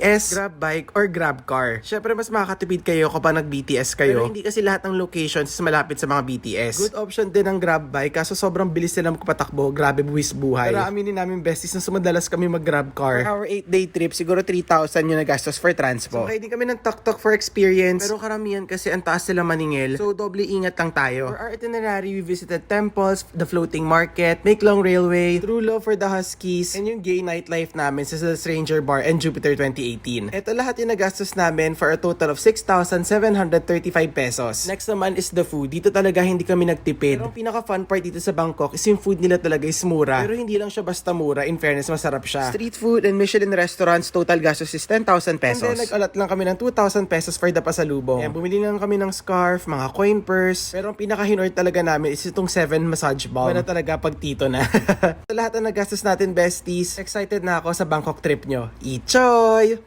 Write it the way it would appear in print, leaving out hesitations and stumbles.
BTS, Grab Bike, or Grab Car. Syempre, mas makakatipid kayo kapag nag-BTS kayo. Pero hindi kasi lahat ng locations is malapit sa mga BTS. Good option din ang Grab Bike, kaso sobrang bilis nila magpatakbo. Grabe, buwis buhay. Pero aminin namin besties na sumadalas kami mag-Grab Car. For our 8-day trip, siguro 3,000 yung nagastos for transpo. So, kaya din kami ng tok-tok for experience. Pero karamihan kasi ang taas sila maningil. So, doble ingat lang tayo. For our itinerary, we visited temples, the floating market, Makelong Railway, True Love for the Huskies, and yung gay nightlife namin sa The Stranger Bar and Jupiter 2018. Ito lahat yung nagastos namin for a total of 6,735 pesos. Next naman is the food. Dito talaga hindi kami nagtipid. Pero ang pinaka-fun part dito sa Bangkok is yung food nila talaga is mura. Pero hindi lang siya basta mura. In fairness, masarap siya. Street food and Michelin restaurants, total gastos is 10,000 pesos. And then nag-alat lang kami ng 2,000 pesos for the pasalubong. Ayan, bumili lang kami ng scarf, mga coin purse. Pero ang pinaka-hinort talaga namin is itong 7 massage bomb. Wala talaga pag tito na. Sa lahat ng nagastos natin, besties, excited na ako sa Bangkok trip nyo. Ichoy!